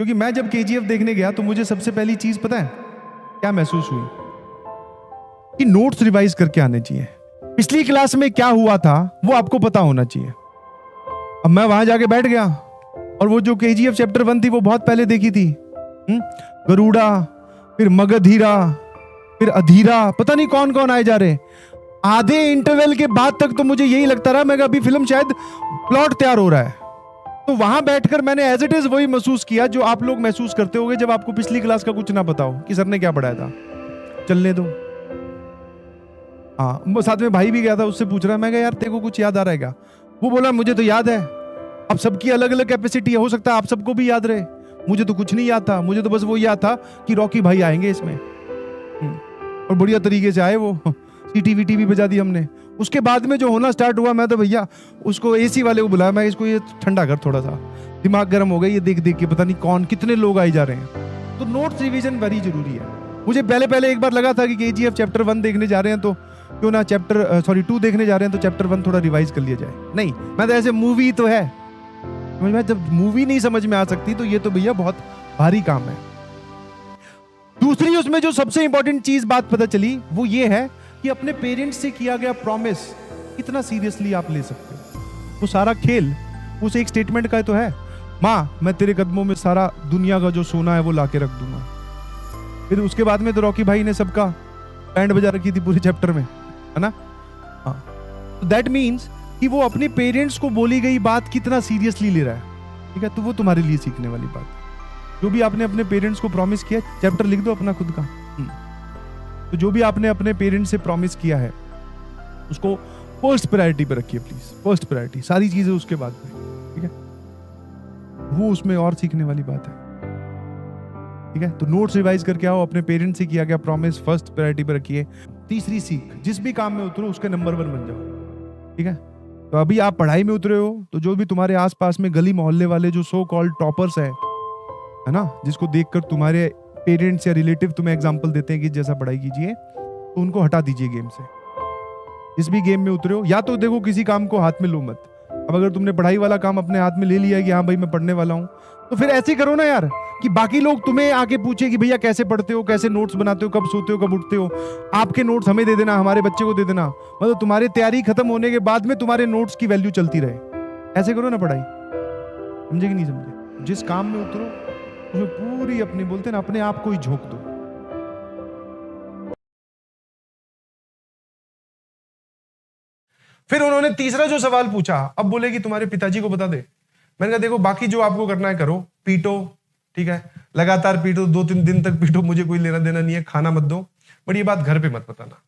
क्योंकि मैं जब केजीएफ देखने गया तो मुझे सबसे पहली चीज पता है क्या महसूस हुई कि नोट्स रिवाइज करके आने चाहिए। पिछली क्लास में क्या हुआ था वो आपको पता होना चाहिए। अब मैं वहां जाके बैठ गया और वो जो केजीएफ चैप्टर 1 थी वो बहुत पहले देखी थी। गरुड़ा, फिर मगधीरा, फिर अधीरा, पता नहीं कौन कौन आए जा रहे। आधे इंटरवल के बाद तक तो मुझे यही लगता रहा मैं अभी फिल्म शायद प्लॉट तैयार हो रहा है। तो वहां बैठकर मैंने एज इट इज वही महसूस किया जो आप लोग महसूस करते होंगे जब आपको पिछली क्लास का कुछ ना पता हो कि सर ने क्या पढ़ाया था। चलने दो। हाँ, साथ में भाई भी गया था, उससे पूछ रहा मैं यार तेरे को कुछ याद आ रहा है क्या? वो बोला मुझे तो याद है। अब सबकी अलग अलग कैपेसिटी है, हो सकता है आप सबको भी याद रहे, मुझे तो कुछ नहीं याद था। मुझे तो बस वो याद था कि रॉकी भाई आएंगे इसमें और बढ़िया तरीके से आए। वो सीटी वीटी भी बजा दी हमने। उसके बाद में जो होना स्टार्ट हुआ मैं तो भैया उसको एसी वाले को बुलाया, मैं इसको ये ठंडा कर थोड़ा सा, दिमाग गर्म हो गया ये देख देख के, पता नहीं कौन कितने लोग आए जा रहे हैं। तो नोट्स रिवीजन वेरी जरूरी है। मुझे पहले एक बार लगा था कि केजीएफ चैप्टर 1 देखने जा रहे हैं तो क्यों ना 2 देखने जा रहे हैं तो चैप्टर 1 थोड़ा रिवाइज कर लिया जाए। नहीं, मैं तो ऐसे मूवी तो है, मैं जब मूवी नहीं समझ में आ सकती तो ये तो भैया बहुत भारी काम है। दूसरी उसमें जो सबसे इंपॉर्टेंट चीज बात पता चली वो ये है कि अपने पेरेंट्स से किया गया प्रॉमिस कितना सीरियसली आप ले सकते हो। वो सारा खेल उस एक स्टेटमेंट का तो है, माँ मैं तेरे कदमों में सारा दुनिया का जो सोना है वो लाके रख दूंगा। फिर उसके बाद में तो रॉकी भाई ने सबका बैंड बजा रखी थी पूरे चैप्टर में, है ना। हाँ, तो दैट मीन्स कि वो अपने पेरेंट्स को बोली गई बात कितना सीरियसली ले रहा है। ठीक है, तो वो तुम्हारे लिए सीखने वाली बात है। जो भी आपने अपने पेरेंट्स को प्रॉमिस किया, चैप्टर लिख दो अपना खुद का। तो जो भी आपने अपने पेरेंट्स से प्रॉमिस किया है उसको फर्स्ट प्रायोरिटी पे रखिए प्लीज, फर्स्ट प्रायोरिटी। सारी चीजें उसके बाद में, ठीक है, वो उसमें और सीखने वाली बात है। ठीक है, तो नोट्स रिवाइज करके आओ, अपने पेरेंट्स से किया गया प्रॉमिस फर्स्ट प्रायोरिटी पे रखिए। तीसरी सीख, जिस भी काम में उतरो उसके नंबर 1 बन जाओ। ठीक है, तो अभी आप पढ़ाई में उतरे हो तो जो भी तुम्हारे आसपास में गली मोहल्ले वाले जो सो कॉल्ड टॉपर्स है ना, जिसको देखकर तुम्हारे पेरेंट्स या रिलेटिव तुम्हें एग्जांपल देते हैं कि जैसा पढ़ाई कीजिए, तो उनको हटा दीजिए गेम से। जिस भी गेम में उतरे हो, या तो देखो किसी काम को हाथ में लो मत। अब अगर तुमने पढ़ाई वाला काम अपने हाथ में ले लिया है कि हाँ भाई मैं पढ़ने वाला हूं, तो फिर ऐसे करो ना यार कि बाकी लोग तुम्हें आके पूछे कि भैया कैसे पढ़ते हो, कैसे नोट्स बनाते हो, कब सोते हो, कब उठते हो, आपके नोट्स हमें दे देना, हमारे बच्चे को दे देना। मतलब तुम्हारी तैयारी खत्म होने के बाद में तुम्हारे नोट्स की वैल्यू चलती रहे। ऐसे करो ना पढ़ाई। समझे कि नहीं समझे? जिस काम में उतरो उसमें पूरी अपनी, बोलते हैं ना, अपने आप को ही झोंक दो। फिर उन्होंने तीसरा जो सवाल पूछा, अब बोले कि तुम्हारे पिताजी को बता दे। मैंने कहा देखो बाकी जो आपको करना है करो, पीटो, ठीक है, लगातार पीटो, 2-3 दिन तक पीटो, मुझे कोई लेना देना नहीं है, खाना मत दो, बट ये बात घर पे मत बताना।